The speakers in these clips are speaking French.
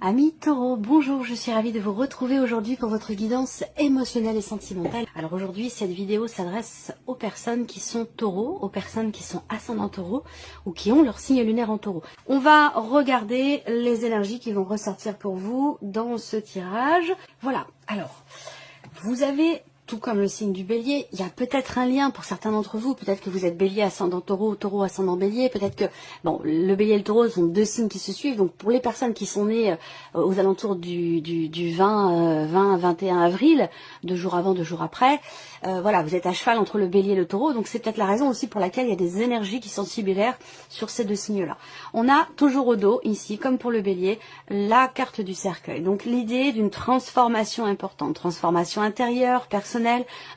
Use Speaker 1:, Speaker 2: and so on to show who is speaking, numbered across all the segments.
Speaker 1: Amis Taureau, bonjour, je suis ravie de vous retrouver aujourd'hui pour votre guidance émotionnelle et sentimentale. Alors aujourd'hui, cette vidéo s'adresse aux personnes qui sont taureaux, aux personnes qui sont ascendants taureaux ou qui ont leur signe lunaire en taureau. On va regarder les énergies qui vont ressortir pour vous dans ce tirage. Voilà, alors, vous avez... Tout comme le signe du bélier, il y a peut-être un lien pour certains d'entre vous. Peut-être que vous êtes bélier ascendant taureau, taureau ascendant bélier. Peut-être que, bon, le bélier et le taureau sont deux signes qui se suivent. Donc pour les personnes qui sont nées aux alentours du 20-21 avril, 2 jours avant, 2 jours après, voilà, vous êtes à cheval entre le bélier et le taureau. Donc c'est peut-être la raison aussi pour laquelle il y a des énergies qui sont similaires sur ces deux signes-là. On a toujours au dos, ici, comme pour le bélier, la carte du cercueil. Donc l'idée d'une transformation importante, transformation intérieure, personnelle,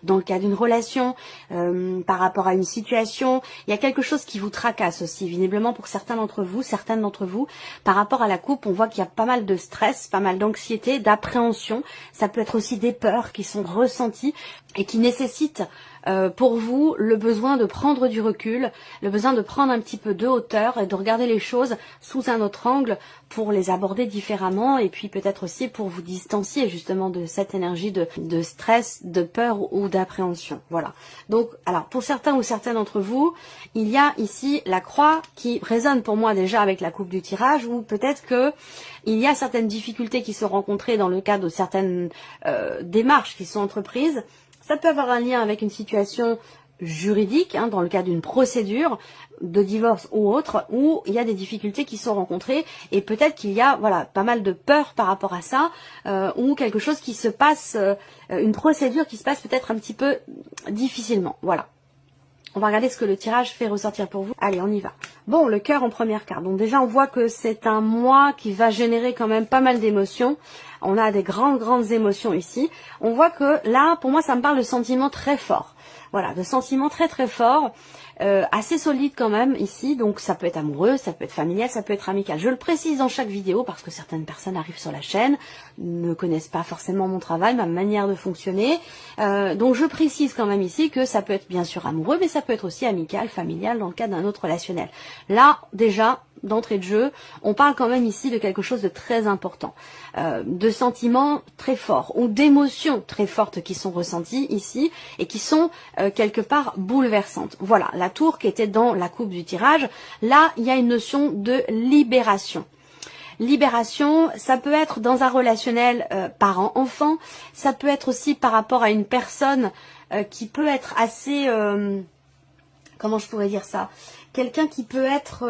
Speaker 1: dans le cas d'une relation, par rapport à une situation. Il y a quelque chose qui vous tracasse aussi, visiblement pour certains d'entre vous, certaines d'entre vous. Par rapport à la coupe, on voit qu'il y a pas mal de stress, pas mal d'anxiété, d'appréhension. Ça peut être aussi des peurs qui sont ressenties et qui nécessitent pour vous le besoin de prendre du recul, le besoin de prendre un petit peu de hauteur et de regarder les choses sous un autre angle pour les aborder différemment et puis peut-être aussi pour vous distancier justement de cette énergie de stress, de peur ou d'appréhension. Voilà. Donc, alors pour certains ou certaines d'entre vous, il y a ici la croix qui résonne pour moi déjà avec la coupe du tirage ou peut-être que il y a certaines difficultés qui sont rencontrées dans le cadre de certaines démarches qui sont entreprises. Ça peut avoir un lien avec une situation juridique, dans le cadre d'une procédure de divorce ou autre, où il y a des difficultés qui sont rencontrées et peut-être qu'il y a voilà pas mal de peur par rapport à ça, ou quelque chose qui se passe, une procédure qui se passe peut-être un petit peu difficilement. Voilà. On va regarder ce que le tirage fait ressortir pour vous. Allez, on y va. Bon, le cœur en première carte. Donc déjà, on voit que c'est un mois qui va générer quand même pas mal d'émotions. On a des grandes émotions ici. On voit que là, pour moi, ça me parle de sentiments très forts. Voilà, de sentiments très forts, assez solides quand même ici. Donc ça peut être amoureux, ça peut être familial, ça peut être amical. Je le précise dans chaque vidéo parce que certaines personnes arrivent sur la chaîne, ne connaissent pas forcément mon travail, ma manière de fonctionner. Donc je précise quand même ici que ça peut être bien sûr amoureux, mais ça peut être aussi amical, familial dans le cadre d'un autre relationnel. Là, déjà, d'entrée de jeu, on parle quand même ici de quelque chose de très important, de sentiments très forts ou d'émotions très fortes qui sont ressenties ici et qui sont quelque part bouleversantes. Voilà, la tour qui était dans la coupe du tirage, là il y a une notion de libération. Libération, ça peut être dans un relationnel parent-enfant, ça peut être aussi par rapport à une personne qui peut être assez... comment je pourrais dire ça? Quelqu'un qui peut être...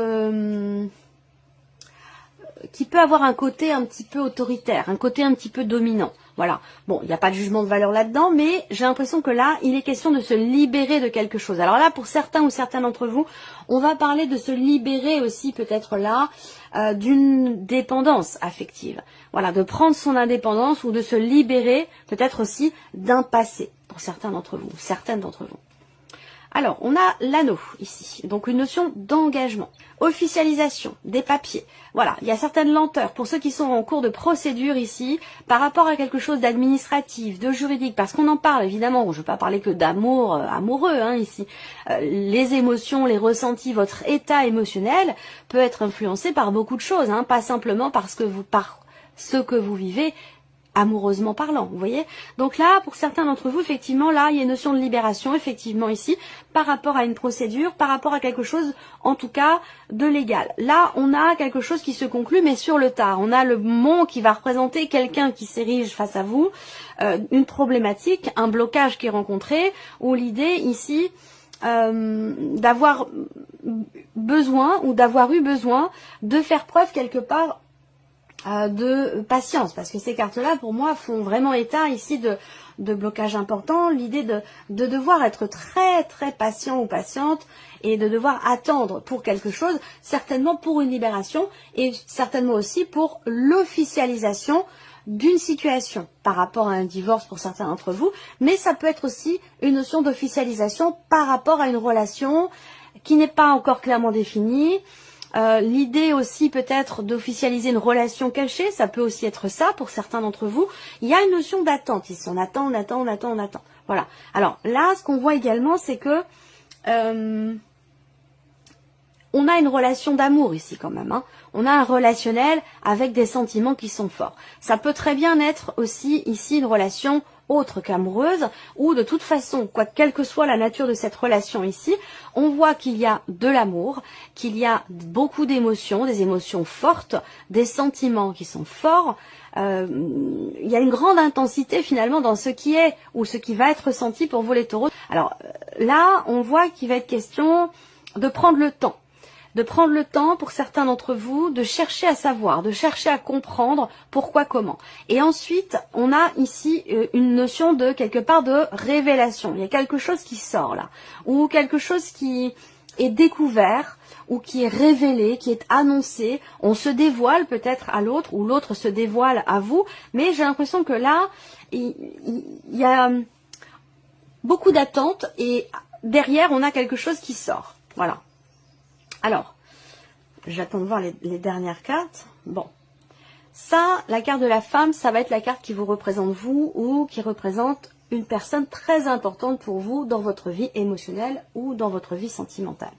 Speaker 1: qui peut avoir un côté un petit peu autoritaire, un côté un petit peu dominant. Voilà. Bon, il n'y a pas de jugement de valeur là-dedans, mais j'ai l'impression que là, il est question de se libérer de quelque chose. Alors là, pour certains ou certaines d'entre vous, on va parler de se libérer aussi peut-être là d'une dépendance affective. Voilà, de prendre son indépendance ou de se libérer peut-être aussi d'un passé pour certains d'entre vous, certaines d'entre vous. Alors, on a l'anneau ici, donc une notion d'engagement, officialisation des papiers. Voilà, il y a certaines lenteurs pour ceux qui sont en cours de procédure ici, par rapport à quelque chose d'administratif, de juridique, parce qu'on en parle évidemment, je ne veux pas parler que d'amour amoureux ici. Les émotions, les ressentis, votre état émotionnel peut être influencé par beaucoup de choses, pas simplement par ce que vous vivez, amoureusement parlant, vous voyez. Donc là, pour certains d'entre vous, effectivement, là, il y a une notion de libération, effectivement, ici, par rapport à une procédure, par rapport à quelque chose, en tout cas, de légal. Là, on a quelque chose qui se conclut, mais sur le tard. On a le mont qui va représenter quelqu'un qui s'érige face à vous, une problématique, un blocage qui est rencontré, ou l'idée, ici, d'avoir besoin, ou d'avoir eu besoin, de faire preuve quelque part de patience, parce que ces cartes-là, pour moi, font vraiment état ici de blocage important, l'idée de devoir être très patient ou patiente et de devoir attendre pour quelque chose, certainement pour une libération et certainement aussi pour l'officialisation d'une situation par rapport à un divorce pour certains d'entre vous, mais ça peut être aussi une notion d'officialisation par rapport à une relation qui n'est pas encore clairement définie. L'idée aussi peut-être d'officialiser une relation cachée, ça peut aussi être ça pour certains d'entre vous. Il y a une notion d'attente ici, on attend. Voilà. Alors là, ce qu'on voit également, c'est que on a une relation d'amour ici quand même. on a un relationnel avec des sentiments qui sont forts. Ça peut très bien être aussi ici une relation autre qu'amoureuse, ou de toute façon, quelle que soit la nature de cette relation ici, on voit qu'il y a de l'amour, qu'il y a beaucoup d'émotions, des émotions fortes, des sentiments qui sont forts. Il y a une grande intensité finalement dans ce qui est ou ce qui va être ressenti pour vous les taureaux. Alors là, on voit qu'il va être question de prendre le temps. De prendre le temps pour certains d'entre vous de chercher à savoir, de chercher à comprendre pourquoi, comment. Et ensuite, on a ici une notion de quelque part de révélation. Il y a quelque chose qui sort là, ou quelque chose qui est découvert, ou qui est révélé, qui est annoncé. On se dévoile peut-être à l'autre, ou l'autre se dévoile à vous, mais j'ai l'impression que là, il y a beaucoup d'attentes, et derrière, on a quelque chose qui sort. Voilà. Alors, j'attends de voir les dernières cartes. Bon, ça, la carte de la femme, ça va être la carte qui vous représente vous ou qui représente une personne très importante pour vous dans votre vie émotionnelle ou dans votre vie sentimentale.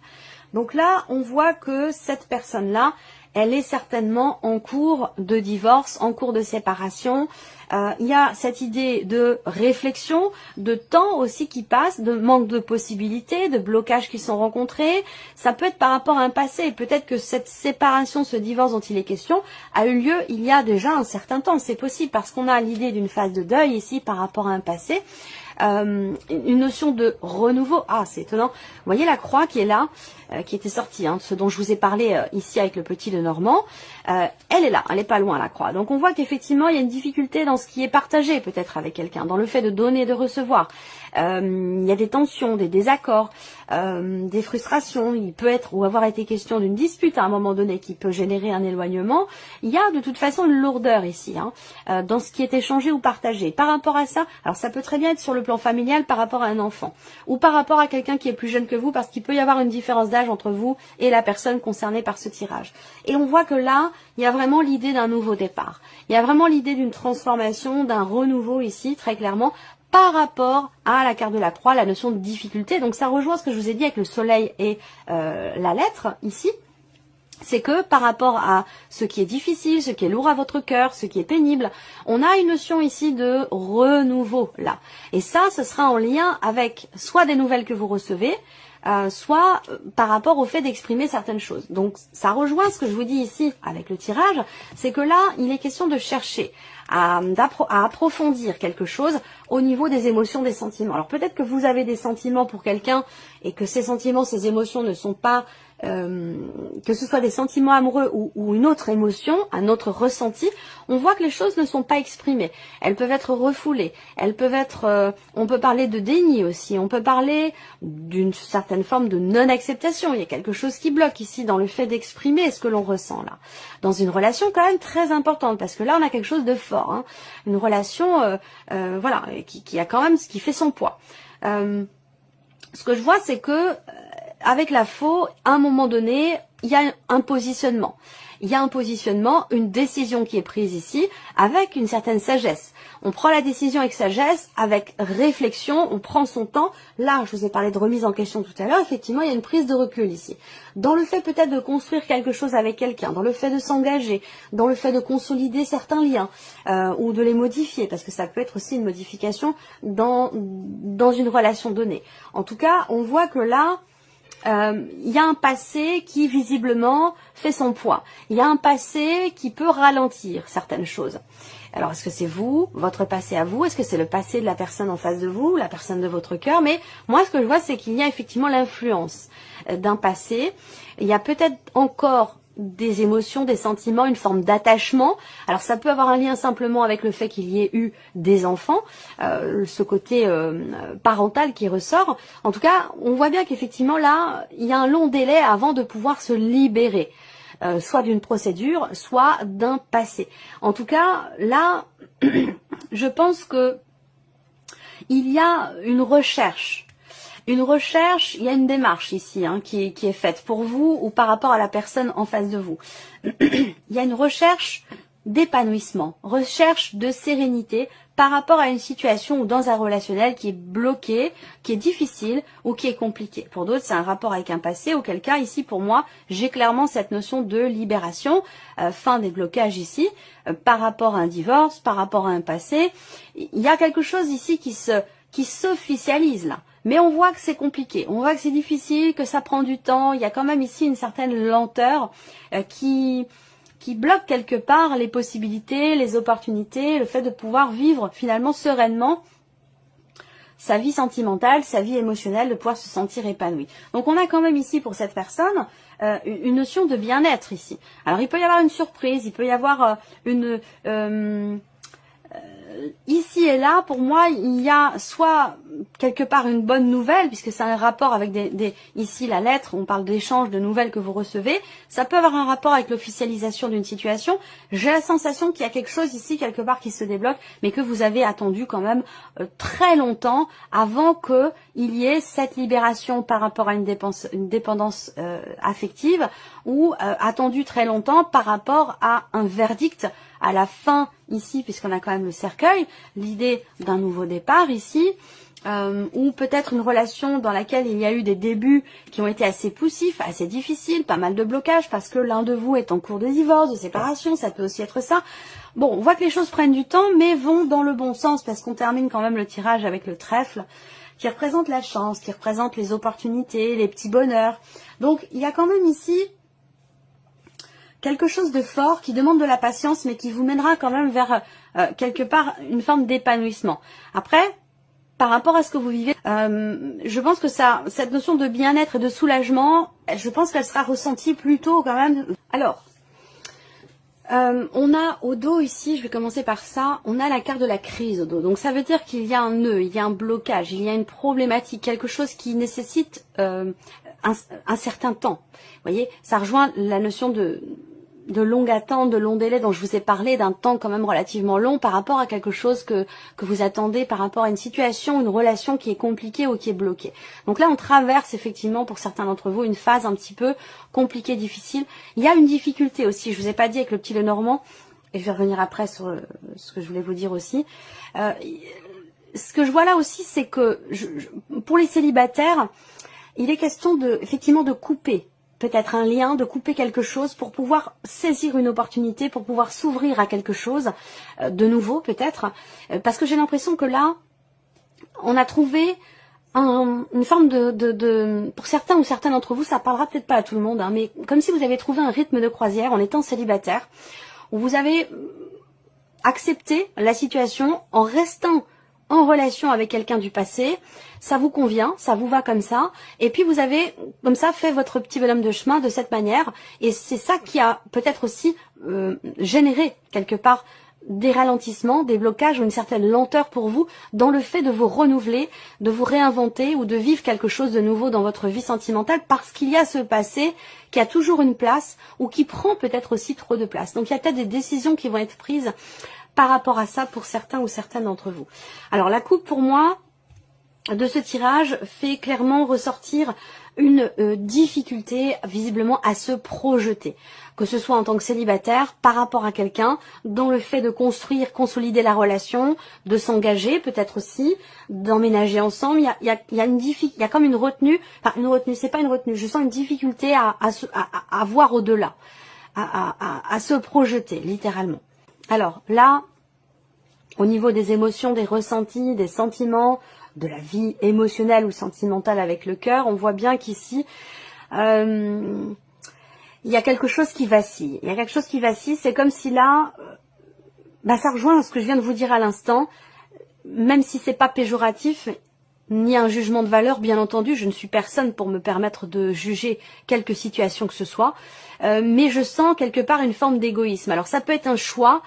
Speaker 1: Donc là, on voit que cette personne-là, elle est certainement en cours de divorce, en cours de séparation. Il y a cette idée de réflexion, de temps aussi qui passe, de manque de possibilités, de blocages qui sont rencontrés. Ça peut être par rapport à un passé. Peut-être que cette séparation, ce divorce dont il est question, a eu lieu il y a déjà un certain temps. C'est possible parce qu'on a l'idée d'une phase de deuil ici par rapport à un passé. Une notion de renouveau. Ah, c'est étonnant. Vous voyez la croix qui est là, qui était sortie, hein, ce dont je vous ai parlé ici avec le petit de Normand. Elle est là, elle n'est pas loin la croix. Donc on voit qu'effectivement il y a une difficulté dans ce qui est partagé peut-être avec quelqu'un, dans le fait de donner et de recevoir. Il y a des tensions, des désaccords, des frustrations. Il peut être ou avoir été question d'une dispute à un moment donné qui peut générer un éloignement. Il y a de toute façon une lourdeur ici, hein, dans ce qui est échangé ou partagé. Par rapport à ça, alors ça peut très bien être sur le plan familial par rapport à un enfant ou par rapport à quelqu'un qui est plus jeune que vous, parce qu'il peut y avoir une différence d'âge entre vous et la personne concernée par ce tirage. Et on voit que là, il y a vraiment l'idée d'un nouveau départ. Il y a vraiment l'idée d'une transformation, d'un renouveau ici, très clairement, par rapport à la carte de la croix, la notion de difficulté. Donc ça rejoint ce que je vous ai dit avec le soleil et la lettre ici. C'est que par rapport à ce qui est difficile, ce qui est lourd à votre cœur, ce qui est pénible, on a une notion ici de renouveau là. Et ça, ce sera en lien avec soit des nouvelles que vous recevez, soit par rapport au fait d'exprimer certaines choses. Donc ça rejoint ce que je vous dis ici avec le tirage, c'est que là, il est question de chercher à approfondir quelque chose au niveau des émotions, des sentiments. Alors peut-être que vous avez des sentiments pour quelqu'un et que ces sentiments, ces émotions ne sont pas, que ce soit des sentiments amoureux ou une autre émotion, un autre ressenti, on voit que les choses ne sont pas exprimées. Elles peuvent être refoulées, elles peuvent être, on peut parler de déni aussi, on peut parler d'une certaine forme de non-acceptation. Il y a quelque chose qui bloque ici dans le fait d'exprimer ce que l'on ressent là. Dans une relation quand même très importante, parce que là on a quelque chose de fort, hein. Une relation voilà, qui a quand même ce qui fait son poids. Ce que je vois, c'est que avec la faux, à un moment donné, il y a un positionnement. Il y a un positionnement, une décision qui est prise ici avec une certaine sagesse. On prend la décision avec sagesse, avec réflexion, on prend son temps. Là, je vous ai parlé de remise en question tout à l'heure, effectivement, il y a une prise de recul ici. Dans le fait peut-être de construire quelque chose avec quelqu'un, dans le fait de s'engager, dans le fait de consolider certains liens ou de les modifier, parce que ça peut être aussi une modification dans une relation donnée. En tout cas, on voit que là, il y a un passé qui visiblement fait son poids. Il y a un passé qui peut ralentir certaines choses. Alors, est-ce que c'est vous, votre passé à vous? Est-ce que c'est le passé de la personne en face de vous, la personne de votre cœur? Mais moi, ce que je vois, c'est qu'il y a effectivement l'influence d'un passé. Il y a peut-être encore des émotions, des sentiments, une forme d'attachement. Alors ça peut avoir un lien simplement avec le fait qu'il y ait eu des enfants, ce côté parental qui ressort. En tout cas, on voit bien qu'effectivement là, il y a un long délai avant de pouvoir se libérer, soit d'une procédure, soit d'un passé. En tout cas, là, je pense que il y a une recherche. Une recherche, il y a une démarche ici qui est faite pour vous ou par rapport à la personne en face de vous. Il y a une recherche d'épanouissement, recherche de sérénité par rapport à une situation ou dans un relationnel qui est bloqué, qui est difficile ou qui est compliqué. Pour d'autres, c'est un rapport avec un passé, auquel cas, ici, pour moi, j'ai clairement cette notion de libération, fin des blocages ici, par rapport à un divorce, par rapport à un passé. Il y a quelque chose ici qui s'officialise là. Mais on voit que c'est compliqué, on voit que c'est difficile, que ça prend du temps. Il y a quand même ici une certaine lenteur qui bloque quelque part les possibilités, les opportunités, le fait de pouvoir vivre finalement sereinement sa vie sentimentale, sa vie émotionnelle, de pouvoir se sentir épanoui. Donc on a quand même ici pour cette personne une notion de bien-être ici. Alors il peut y avoir une surprise, il peut y avoir ici et là, pour moi, il y a soit quelque part une bonne nouvelle, puisque c'est un rapport avec ici la lettre, on parle d'échange de nouvelles que vous recevez, ça peut avoir un rapport avec l'officialisation d'une situation. J'ai la sensation qu'il y a quelque chose ici, quelque part, qui se débloque, mais que vous avez attendu quand même très longtemps avant qu'il y ait cette libération par rapport à une dépendance affective, ou attendu très longtemps par rapport à un verdict à la fin ici, puisqu'on a quand même le cercueil, l'idée d'un nouveau départ ici, ou peut-être une relation dans laquelle il y a eu des débuts qui ont été assez poussifs, assez difficiles, pas mal de blocages, parce que l'un de vous est en cours de divorce, de séparation, ça peut aussi être ça. Bon, on voit que les choses prennent du temps, mais vont dans le bon sens, parce qu'on termine quand même le tirage avec le trèfle, qui représente la chance, qui représente les opportunités, les petits bonheurs. Donc, il y a quand même ici quelque chose de fort qui demande de la patience, mais qui vous mènera quand même vers quelque part une forme d'épanouissement. Après, par rapport à ce que vous vivez, je pense que cette notion de bien-être et de soulagement, je pense qu'elle sera ressentie plutôt quand même. Alors, on a au dos ici, je vais commencer par ça, on a la carte de la crise au dos. Donc ça veut dire qu'il y a un nœud, il y a un blocage, il y a une problématique, quelque chose qui nécessite un certain temps. Vous voyez, ça rejoint la notion de longue attente, de long délai dont je vous ai parlé, d'un temps quand même relativement long par rapport à quelque chose que vous attendez, par rapport à une situation, une relation qui est compliquée ou qui est bloquée. Donc là, on traverse effectivement pour certains d'entre vous une phase un petit peu compliquée, difficile. Il y a une difficulté aussi, je vous ai pas dit avec le petit Lenormand, et je vais revenir après sur ce que je voulais vous dire aussi. Ce que je vois là aussi, c'est que pour les célibataires, il est question effectivement de couper peut-être un lien, de couper quelque chose pour pouvoir saisir une opportunité, pour pouvoir s'ouvrir à quelque chose de nouveau peut-être, parce que j'ai l'impression que là, on a trouvé une forme pour certains ou certaines d'entre vous, ça parlera peut-être pas à tout le monde, hein, mais comme si vous avez trouvé un rythme de croisière en étant célibataire, où vous avez accepté la situation en restant en relation avec quelqu'un du passé, ça vous convient, ça vous va comme ça, et puis vous avez comme ça fait votre petit bonhomme de chemin de cette manière, et c'est ça qui a peut-être aussi généré quelque part des ralentissements, des blocages ou une certaine lenteur pour vous dans le fait de vous renouveler, de vous réinventer ou de vivre quelque chose de nouveau dans votre vie sentimentale, parce qu'il y a ce passé qui a toujours une place ou qui prend peut-être aussi trop de place. Donc il y a peut-être des décisions qui vont être prises par rapport à ça pour certains ou certaines d'entre vous. Alors la coupe pour moi de ce tirage fait clairement ressortir une difficulté visiblement à se projeter, que ce soit en tant que célibataire par rapport à quelqu'un, dans le fait de construire, consolider la relation, de s'engager peut-être aussi, d'emménager ensemble. Il y a comme une retenue, enfin une retenue, c'est pas une retenue, je sens une difficulté à voir au-delà, à se projeter littéralement. Alors là, au niveau des émotions, des ressentis, des sentiments, de la vie émotionnelle ou sentimentale avec le cœur, on voit bien qu'ici, il y a quelque chose qui vacille. Il y a quelque chose qui vacille, c'est comme si là, ça rejoint ce que je viens de vous dire à l'instant, même si c'est pas péjoratif, ni un jugement de valeur, bien entendu, je ne suis personne pour me permettre de juger quelque situation que ce soit, mais je sens quelque part une forme d'égoïsme. Alors ça peut être un choix,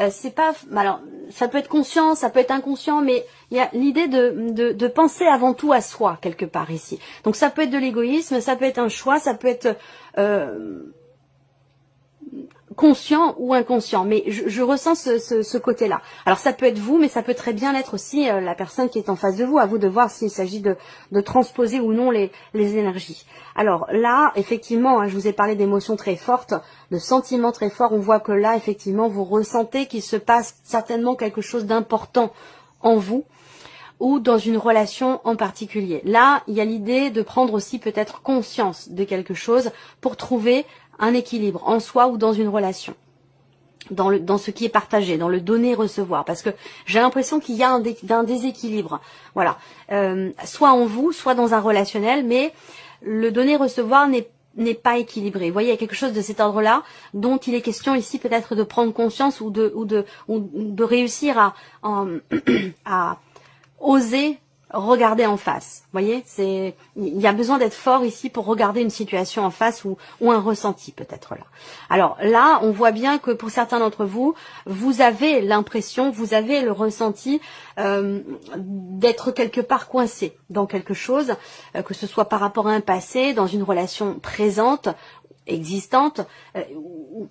Speaker 1: c'est pas, alors ça peut être conscient, ça peut être inconscient, mais il y a l'idée de penser avant tout à soi quelque part ici. Donc ça peut être de l'égoïsme, ça peut être un choix, ça peut être conscient ou inconscient, mais je ressens ce côté-là. Alors ça peut être vous, mais ça peut très bien être aussi la personne qui est en face de vous. À vous de voir s'il s'agit de transposer ou non les énergies. Alors là, effectivement, hein, je vous ai parlé d'émotions très fortes, de sentiments très forts. On voit que là, effectivement, vous ressentez qu'il se passe certainement quelque chose d'important en vous ou dans une relation en particulier. Là, il y a l'idée de prendre aussi peut-être conscience de quelque chose pour trouver un équilibre en soi ou dans une relation, dans ce qui est partagé, dans le donner-recevoir, parce que j'ai l'impression qu'il y a un déséquilibre, voilà, soit en vous, soit dans un relationnel, mais le donner-recevoir n'est pas équilibré. Vous voyez, il y a quelque chose de cet ordre-là dont il est question ici peut-être de prendre conscience ou de réussir à oser regarder en face. Vous voyez, il y a besoin d'être fort ici pour regarder une situation en face ou un ressenti peut-être là. Alors là, on voit bien que pour certains d'entre vous, vous avez l'impression, vous avez le ressenti d'être quelque part coincé dans quelque chose, que ce soit par rapport à un passé, dans une relation présente, existante,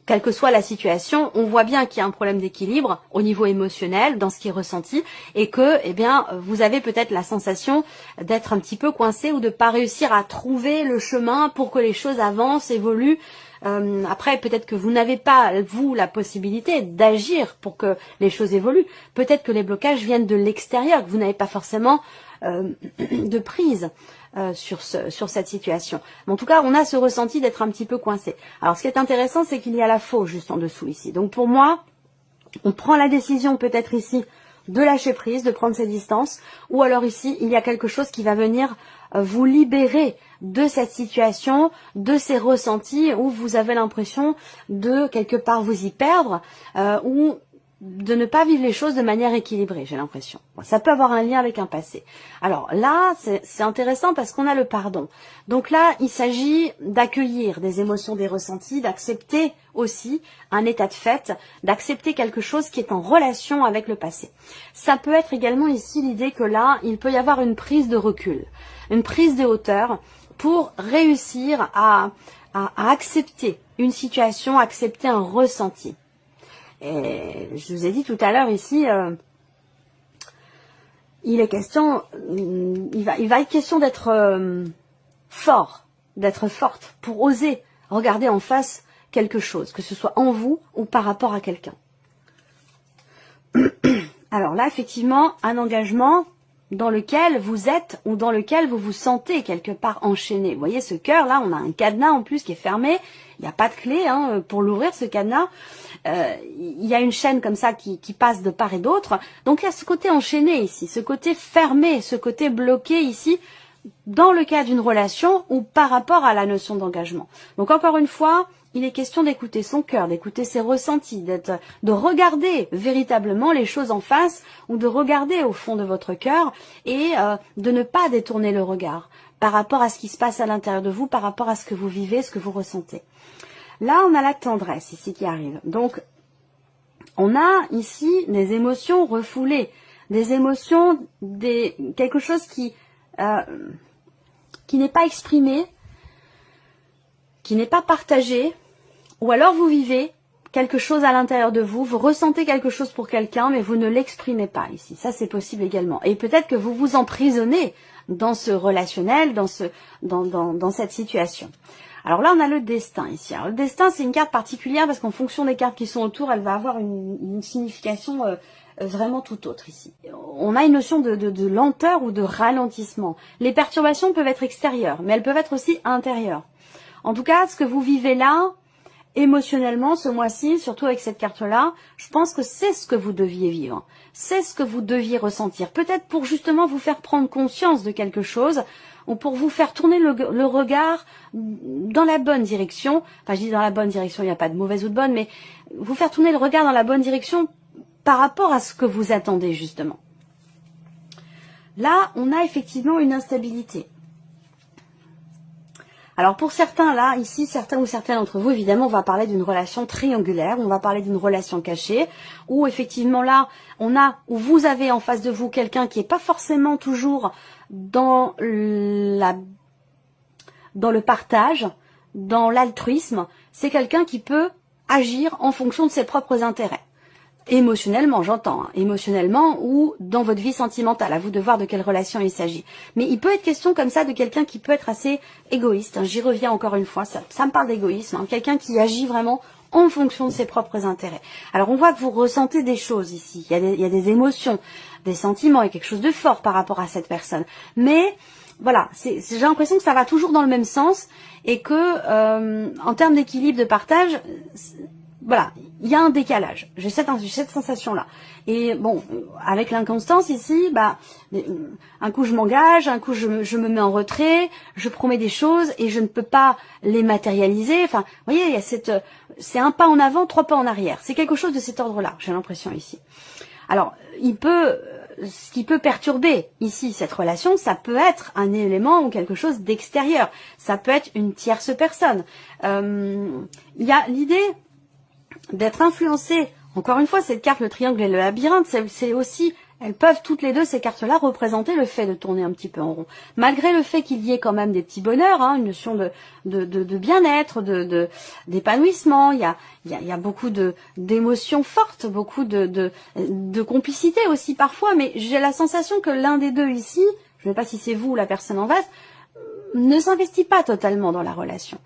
Speaker 1: quelle que soit la situation, on voit bien qu'il y a un problème d'équilibre au niveau émotionnel dans ce qui est ressenti et que, eh bien, vous avez peut-être la sensation d'être un petit peu coincé ou de pas réussir à trouver le chemin pour que les choses avancent, évoluent. Après, peut-être que vous n'avez pas, vous, la possibilité d'agir pour que les choses évoluent. Peut-être que les blocages viennent de l'extérieur, que vous n'avez pas forcément de prise sur cette situation. Mais en tout cas, on a ce ressenti d'être un petit peu coincé. Alors, ce qui est intéressant, c'est qu'il y a la faux juste en dessous ici. Donc, pour moi, on prend la décision peut-être ici de lâcher prise, de prendre ses distances, ou alors ici, il y a quelque chose qui va venir vous libérer de cette situation, de ces ressentis où vous avez l'impression de quelque part vous y perdre, ou de ne pas vivre les choses de manière équilibrée, j'ai l'impression. Bon, ça peut avoir un lien avec un passé. Alors là, c'est intéressant parce qu'on a le pardon. Donc là, il s'agit d'accueillir des émotions, des ressentis, d'accepter aussi un état de fait, d'accepter quelque chose qui est en relation avec le passé. Ça peut être également ici l'idée que là, il peut y avoir une prise de recul, une prise de hauteur pour réussir à accepter une situation, accepter un ressenti. Et je vous ai dit tout à l'heure ici, il est question, il va être question d'être fort, d'être forte pour oser regarder en face quelque chose, que ce soit en vous ou par rapport à quelqu'un. Alors là, effectivement, un engagement dans lequel vous êtes ou dans lequel vous vous sentez quelque part enchaîné. Vous voyez ce cœur là, on a un cadenas en plus qui est fermé, il n'y a pas de clé hein, pour l'ouvrir ce cadenas. Il y a une chaîne comme ça qui passe de part et d'autre. Donc il y a ce côté enchaîné ici, ce côté fermé, ce côté bloqué ici, dans le cas d'une relation ou par rapport à la notion d'engagement. Donc encore une fois, il est question d'écouter son cœur, d'écouter ses ressentis, de regarder véritablement les choses en face ou de regarder au fond de votre cœur et de ne pas détourner le regard par rapport à ce qui se passe à l'intérieur de vous, par rapport à ce que vous vivez, ce que vous ressentez. Là, on a la tendresse ici qui arrive. Donc, on a ici des émotions refoulées, des émotions, quelque chose qui n'est pas exprimé, qui n'est pas partagé, ou alors vous vivez quelque chose à l'intérieur de vous, vous ressentez quelque chose pour quelqu'un, mais vous ne l'exprimez pas ici. Ça, c'est possible également. Et peut-être que vous vous emprisonnez dans ce relationnel, dans cette situation. Alors là, on a le destin ici. Alors, le destin, c'est une carte particulière parce qu'en fonction des cartes qui sont autour, elle va avoir une signification vraiment tout autre ici. On a une notion de lenteur ou de ralentissement. Les perturbations peuvent être extérieures, mais elles peuvent être aussi intérieures. En tout cas, ce que vous vivez là, émotionnellement, ce mois-ci, surtout avec cette carte-là, je pense que c'est ce que vous deviez vivre. C'est ce que vous deviez ressentir. Peut-être pour justement vous faire prendre conscience de quelque chose, ou pour vous faire tourner le regard dans la bonne direction. Enfin, je dis dans la bonne direction, il n'y a pas de mauvaise ou de bonne, mais vous faire tourner le regard dans la bonne direction par rapport à ce que vous attendez, justement. Là, on a effectivement une instabilité. Alors, pour certains, là, ici, certains ou certaines d'entre vous, évidemment, on va parler d'une relation triangulaire, on va parler d'une relation cachée, où effectivement, là, où vous avez en face de vous quelqu'un qui n'est pas forcément toujours dans le partage, dans l'altruisme. C'est quelqu'un qui peut agir en fonction de ses propres intérêts. Émotionnellement, j'entends, hein, émotionnellement ou dans votre vie sentimentale, à vous de voir de quelle relation il s'agit. Mais il peut être question comme ça de quelqu'un qui peut être assez égoïste, hein, j'y reviens encore une fois, ça me parle d'égoïsme, hein, quelqu'un qui agit vraiment en fonction de ses propres intérêts. Alors on voit que vous ressentez des choses ici, il y a des émotions, des sentiments, il y a quelque chose de fort par rapport à cette personne. Mais voilà, j'ai l'impression que ça va toujours dans le même sens et que en termes d'équilibre de partage, voilà, il y a un décalage. J'ai cette sensation-là. Et bon, avec l'inconstance ici, bah, un coup je m'engage, un coup je me mets en retrait, je promets des choses et je ne peux pas les matérialiser. Enfin, vous voyez, il y a c'est un pas en avant, 3 pas en arrière. C'est quelque chose de cet ordre-là, j'ai l'impression ici. Alors, ce qui peut perturber ici cette relation, ça peut être un élément ou quelque chose d'extérieur. Ça peut être une tierce personne. Il y a l'idée d'être influencé. Encore une fois, cette carte, le triangle et le labyrinthe, c'est aussi, elles peuvent toutes les deux, ces cartes-là, représenter le fait de tourner un petit peu en rond. Malgré le fait qu'il y ait quand même des petits bonheurs, hein, une notion de bien-être, d'épanouissement, il y a beaucoup d'émotions fortes, beaucoup de complicité aussi parfois, mais j'ai la sensation que l'un des deux ici, je ne sais pas si c'est vous ou la personne en face, ne s'investit pas totalement dans la relation.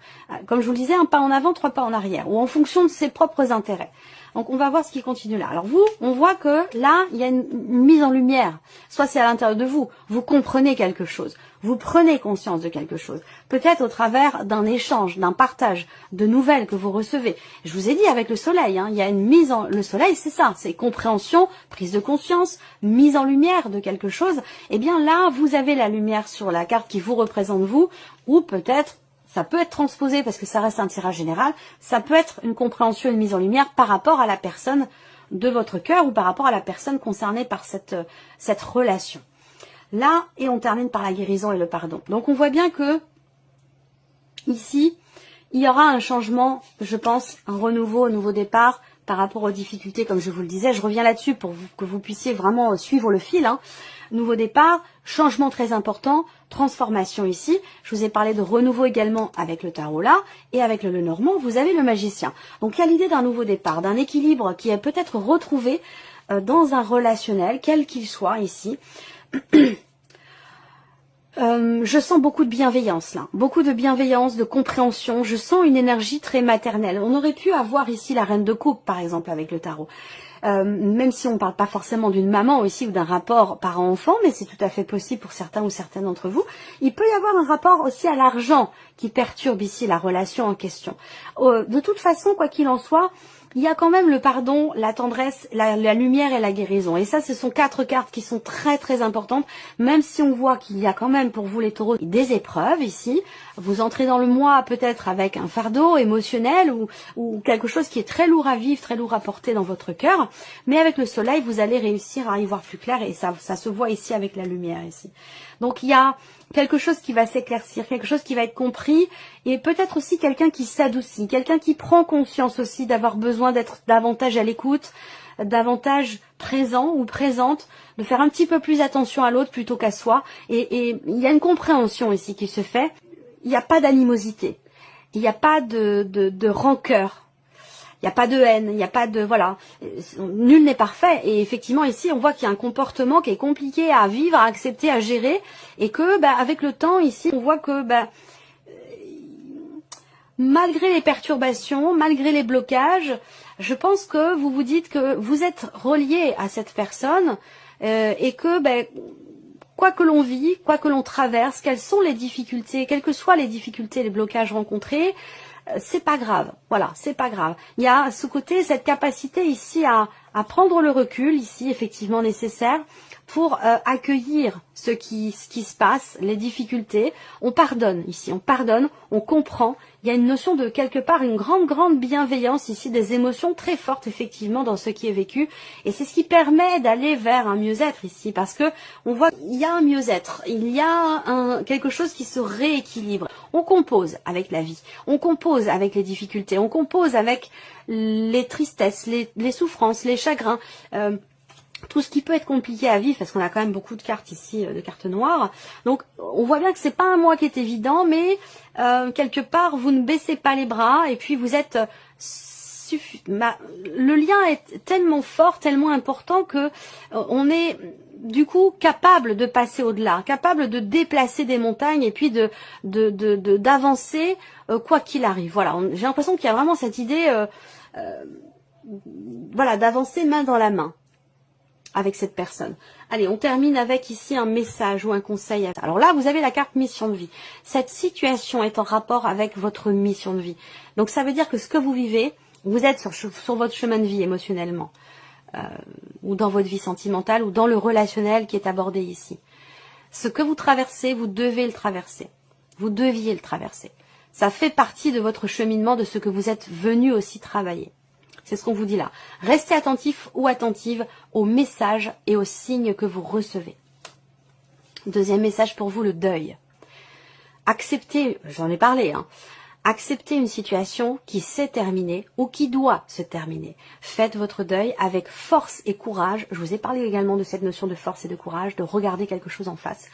Speaker 1: Comme je vous le disais, un pas en avant, 3 pas en arrière, ou en fonction de ses propres intérêts. Donc on va voir ce qui continue là. Alors vous, on voit que là, il y a une mise en lumière. Soit c'est à l'intérieur de vous, vous comprenez quelque chose, vous prenez conscience de quelque chose. Peut-être au travers d'un échange, d'un partage, de nouvelles que vous recevez. Je vous ai dit avec le soleil, hein, il y a une mise en... Le soleil, c'est ça, c'est compréhension, prise de conscience, mise en lumière de quelque chose. Eh bien là, vous avez la lumière sur la carte qui vous représente vous, ou peut-être... Ça peut être transposé parce que ça reste un tirage général. Ça peut être une compréhension, une mise en lumière par rapport à la personne de votre cœur ou par rapport à la personne concernée par cette relation. Là, et on termine par la guérison et le pardon. Donc on voit bien que ici, il y aura un changement, je pense, un renouveau, un nouveau départ par rapport aux difficultés, comme je vous le disais. Je reviens là-dessus pour que vous puissiez vraiment suivre le fil, hein. Nouveau départ, changement très important, transformation ici. Je vous ai parlé de renouveau également avec le tarot là, et avec le Lenormand, vous avez le magicien. Donc il y a l'idée d'un nouveau départ, d'un équilibre qui est peut-être retrouvé dans un relationnel, quel qu'il soit ici. Je sens beaucoup de bienveillance là, beaucoup de bienveillance, de compréhension. Je sens une énergie très maternelle. On aurait pu avoir ici la reine de coupe, par exemple, avec le tarot. Même si on ne parle pas forcément d'une maman aussi ou d'un rapport parent-enfant, mais c'est tout à fait possible pour certains ou certaines d'entre vous. Il peut y avoir un rapport aussi à l'argent qui perturbe ici la relation en question. De toute façon, quoi qu'il en soit, il y a quand même le pardon, la tendresse, la lumière et la guérison. Et ça, ce sont 4 cartes qui sont très très importantes, même si on voit qu'il y a quand même pour vous les taureaux des épreuves ici. Vous entrez dans le mois peut-être avec un fardeau émotionnel ou quelque chose qui est très lourd à vivre, très lourd à porter dans votre cœur. Mais avec le soleil, vous allez réussir à y voir plus clair et ça se voit ici avec la lumière ici. Donc il y a quelque chose qui va s'éclaircir, quelque chose qui va être compris et peut-être aussi quelqu'un qui s'adoucit, quelqu'un qui prend conscience aussi d'avoir besoin d'être davantage à l'écoute, davantage présent ou présente, de faire un petit peu plus attention à l'autre plutôt qu'à soi. Et il y a une compréhension ici qui se fait. Il n'y a pas d'animosité, il n'y a pas de rancœur. Il n'y a pas de haine, il n'y a pas de... Voilà, nul n'est parfait. Et effectivement, ici, on voit qu'il y a un comportement qui est compliqué à vivre, à accepter, à gérer. Et que, avec le temps, ici, on voit que, malgré les perturbations, malgré les blocages, je pense que vous vous dites que vous êtes relié à cette personne et que, quoi que l'on vit, quoi que l'on traverse, quelles sont les difficultés, quelles que soient les difficultés, les blocages rencontrés, c'est pas grave, voilà, c'est pas grave. Il y a ce côté, cette capacité ici à prendre le recul, ici effectivement nécessaire, pour accueillir ce qui se passe, les difficultés. On pardonne ici, on pardonne, on comprend. Il y a une notion de quelque part, une grande bienveillance ici, des émotions très fortes effectivement dans ce qui est vécu. Et c'est ce qui permet d'aller vers un mieux-être ici, parce que on voit qu'il y a un mieux-être, il y a quelque chose qui se rééquilibre. On compose avec la vie, on compose avec les difficultés, on compose avec les tristesses, les souffrances, les chagrins, tout ce qui peut être compliqué à vivre, parce qu'on a quand même beaucoup de cartes ici, de cartes noires. Donc on voit bien que c'est pas un mois qui est évident, mais quelque part vous ne baissez pas les bras et puis vous êtes le lien est tellement fort, tellement important que on est du coup capable de passer au-delà, capable de déplacer des montagnes et puis d'avancer quoi qu'il arrive. Voilà, j'ai l'impression qu'il y a vraiment cette idée voilà, d'avancer main dans la main avec cette personne. Allez, on termine avec ici un message ou un conseil. Alors là, vous avez la carte mission de vie. Cette situation est en rapport avec votre mission de vie. Donc ça veut dire que ce que vous vivez, vous êtes sur votre chemin de vie émotionnellement, ou dans votre vie sentimentale, ou dans le relationnel qui est abordé ici. Ce que vous traversez, vous devez le traverser. Vous deviez le traverser. Ça fait partie de votre cheminement, de ce que vous êtes venu aussi travailler. C'est ce qu'on vous dit là. Restez attentif ou attentive aux messages et aux signes que vous recevez. Deuxième message pour vous, le deuil. Acceptez, j'en ai parlé, acceptez une situation qui s'est terminée ou qui doit se terminer. Faites votre deuil avec force et courage. Je vous ai parlé également de cette notion de force et de courage, de regarder quelque chose en face.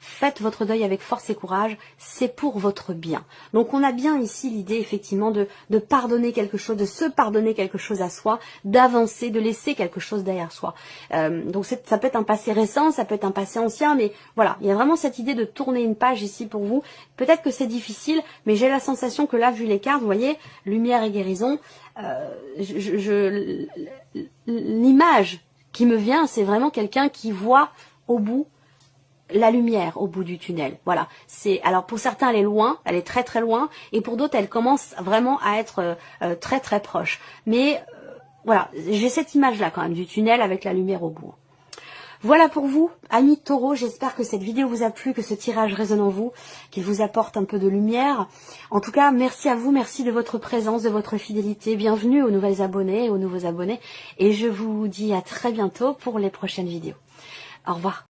Speaker 1: Faites votre deuil avec force et courage, c'est pour votre bien. Donc on a bien ici l'idée effectivement de pardonner quelque chose, de se pardonner quelque chose à soi, d'avancer, de laisser quelque chose derrière soi. Donc ça peut être un passé récent, ça peut être un passé ancien, mais voilà, il y a vraiment cette idée de tourner une page ici pour vous. Peut-être que c'est difficile, mais j'ai la sensation que là, vu les cartes, vous voyez, lumière et guérison, l'image qui me vient, c'est vraiment quelqu'un qui voit au bout la lumière au bout du tunnel. Voilà. Alors pour certains elle est loin, elle est très très loin, et pour d'autres elle commence vraiment à être très très proche. Mais voilà, j'ai cette image là quand même du tunnel avec la lumière au bout. Voilà pour vous, amis Taureau, j'espère que cette vidéo vous a plu, que ce tirage résonne en vous, qu'il vous apporte un peu de lumière. En tout cas, merci à vous, merci de votre présence, de votre fidélité. Bienvenue aux nouvelles abonnés et aux nouveaux abonnés. Et je vous dis à très bientôt pour les prochaines vidéos. Au revoir.